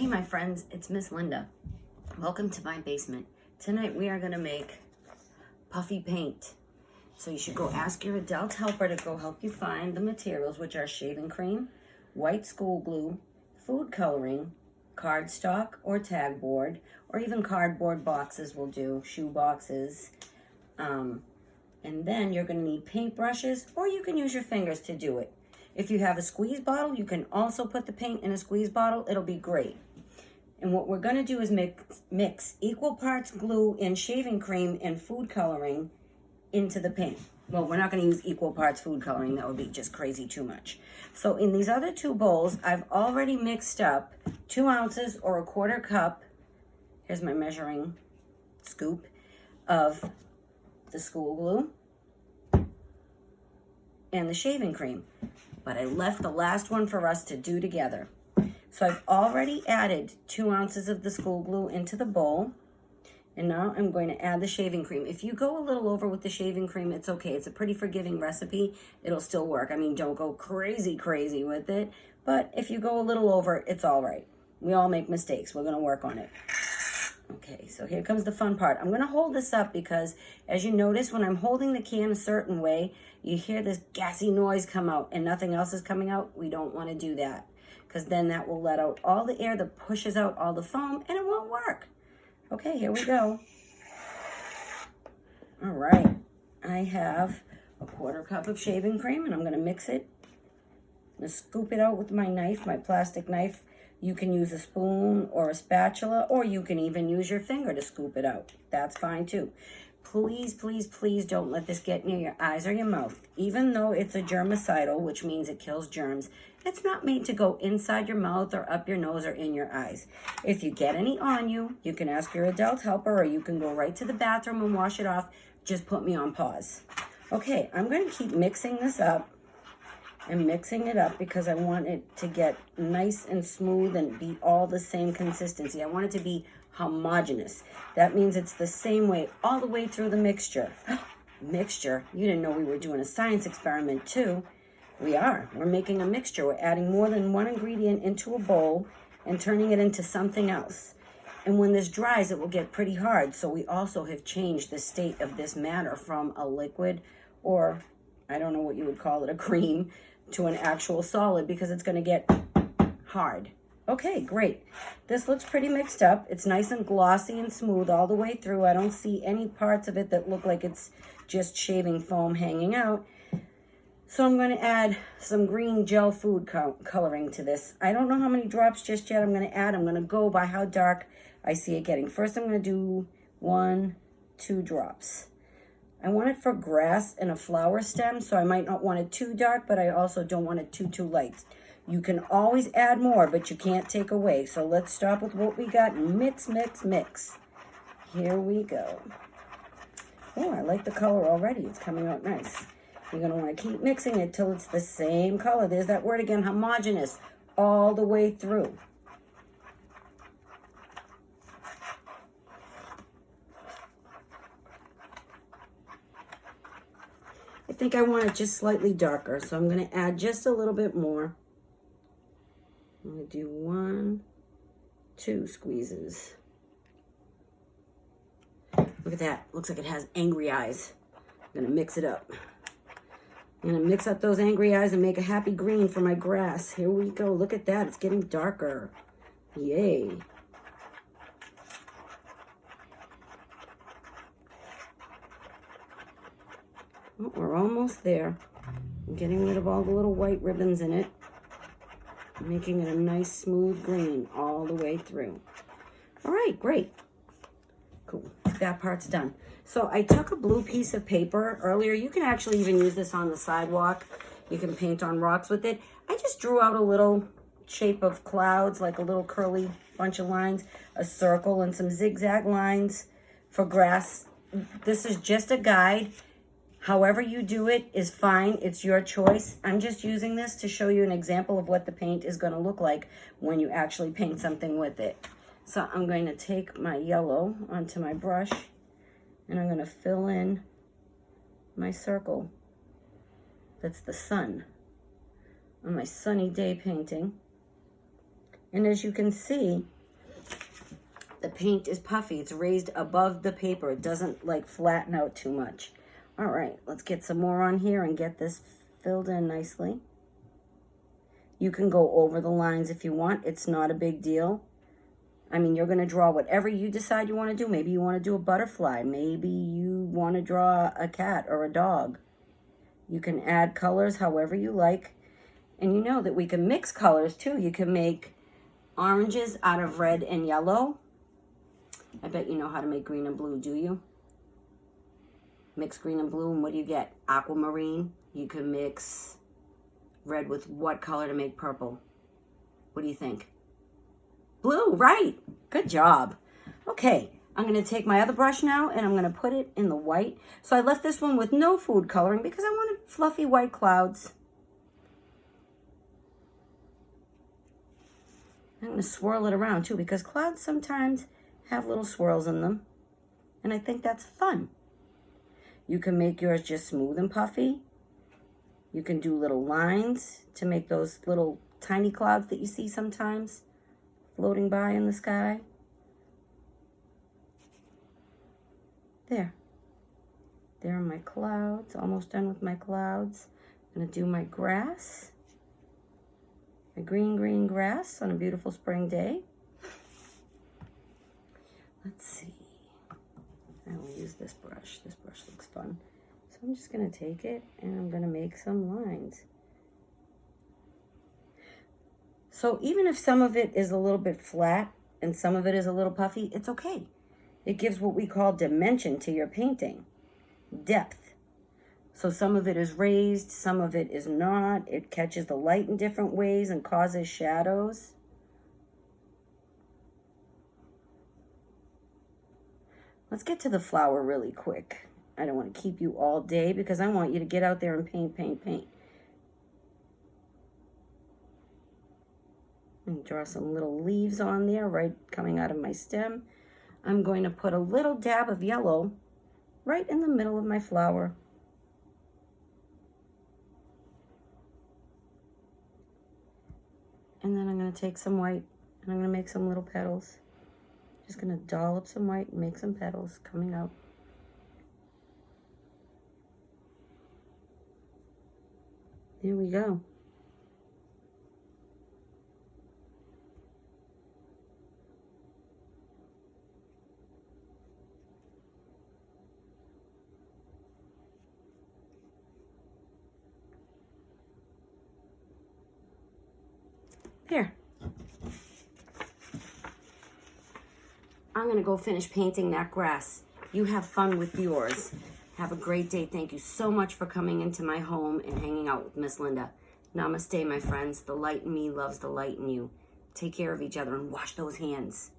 Hey my friends, it's Miss Linda. Welcome to my basement. Tonight we are going to make puffy paint. So you should go ask your adult helper to go help you find the materials, which are shaving cream, white school glue, food coloring, cardstock or tag board, or even cardboard boxes will do, shoe boxes. And then you're going to need paint brushes, or you can use your fingers to do it. If you have a squeeze bottle, you can also put the paint in a squeeze bottle. It'll be great. And what we're going to do is mix equal parts glue and shaving cream and food coloring into the paint. Well, we're not going to use equal parts food coloring. That would be just crazy too much. So in these other two bowls, I've already mixed up 2 ounces or a 1/4 cup. Here's my measuring scoop of the school glue and the shaving cream. But I left the last one for us to do together. So I've already added 2 ounces of the school glue into the bowl. And now I'm going to add the shaving cream. If you go a little over with the shaving cream, it's okay. It's a pretty forgiving recipe. It'll still work. I mean, don't go crazy with it. But if you go a little over, it's all right. We all make mistakes. We're going to work on it. Okay, so here comes the fun part. I'm going to hold this up because, as you notice, when I'm holding the can a certain way, you hear this gassy noise come out and nothing else is coming out. We don't want to do that because then that will let out all the air that pushes out all the foam and it won't work. Okay, here we go. All right, I have a 1/4 cup of shaving cream and I'm going to mix it. I'm going to scoop it out with my knife, my plastic knife. You can use a spoon or a spatula, or you can even use your finger to scoop it out. That's fine too. Please, please, please don't let this get near your eyes or your mouth. Even though it's a germicidal, which means it kills germs, it's not made to go inside your mouth or up your nose or in your eyes. If you get any on you, you can ask your adult helper, or you can go right to the bathroom and wash it off. Just put me on pause. Okay, I'm going to keep mixing this up. I'm mixing it up because I want it to get nice and smooth and be all the same consistency. I want it to be homogeneous. That means it's the same way all the way through the mixture. Mixture? You didn't know we were doing a science experiment too. We are. We're making a mixture. We're adding more than one ingredient into a bowl and turning it into something else. And when this dries, it will get pretty hard. So we also have changed the state of this matter from a liquid, or I don't know what you would call it, a cream, to an actual solid because it's going to get hard. Okay, great. This looks pretty mixed up. It's nice and glossy and smooth all the way through. I don't see any parts of it that look like it's just shaving foam hanging out. So I'm going to add some green gel food coloring to this. I don't know how many drops just yet I'm going to add. I'm going to go by how dark I see it getting. First, I'm going to do 1, 2 drops. I want it for grass and a flower stem, so I might not want it too dark, but I also don't want it too light. You can always add more, but you can't take away. So let's stop with what we got and mix, mix, mix. Here we go. Oh, I like the color already. It's coming out nice. You're going to want to keep mixing it till it's the same color. There's that word again, homogeneous, all the way through. I think I want it just slightly darker, so I'm going to add just a little bit more. I'm going to do 1, 2 squeezes. Look at that. Looks like it has angry eyes. I'm going to mix it up. I'm going to mix up those angry eyes and make a happy green for my grass. Here we go. Look at that. It's getting darker. Yay. Oh, we're almost there. I'm getting rid of all the little white ribbons in it. Making it a nice smooth green all the way through. All right, great. Cool, that part's done. So I took a blue piece of paper earlier. You can actually even use this on the sidewalk. You can paint on rocks with it. I just drew out a little shape of clouds, like a little curly bunch of lines, a circle and some zigzag lines for grass. This is just a guide. However you do it is fine. It's your choice. I'm just using this to show you an example of what the paint is going to look like when you actually paint something with it. So I'm going to take my yellow onto my brush and I'm going to fill in my circle. That's the sun on my sunny day painting. And as you can see, the paint is puffy. It's raised above the paper. It doesn't like flatten out too much. All right, let's get some more on here and get this filled in nicely. You can go over the lines if you want. It's not a big deal. I mean, you're going to draw whatever you decide you want to do. Maybe you want to do a butterfly. Maybe you want to draw a cat or a dog. You can add colors however you like. And you know that we can mix colors too. You can make oranges out of red and yellow. I bet you know how to make green and blue, do you? Mix green and blue, and what do you get? Aquamarine. You can mix red with what color to make purple? What do you think? Blue, right. Good job. Okay, I'm going to take my other brush now, and I'm going to put it in the white. So I left this one with no food coloring because I wanted fluffy white clouds. I'm going to swirl it around too because clouds sometimes have little swirls in them. And I think that's fun. You can make yours just smooth and puffy. You can do little lines to make those little tiny clouds that you see sometimes floating by in the sky. There. There are my clouds. Almost done with my clouds. I'm going to do my grass. My green grass on a beautiful spring day. Let's see. I will use this brush. This brush looks fun. So I'm just going to take it and I'm going to make some lines. So even if some of it is a little bit flat and some of it is a little puffy, it's okay. It gives what we call dimension to your painting. Depth. So some of it is raised, some of it is not. It catches the light in different ways and causes shadows. Let's get to the flower really quick. I don't want to keep you all day because I want you to get out there and paint, paint, paint. And draw some little leaves on there, right coming out of my stem. I'm going to put a little dab of yellow right in the middle of my flower. And then I'm going to take some white and I'm going to make some little petals. Just going to dollop some white and make some petals coming out. There we go. There. I'm going to go finish painting that grass. You have fun with yours. Have a great day. Thank you so much for coming into my home and hanging out with Miss Linda. Namaste, my friends. The light in me loves the light in you. Take care of each other and wash those hands.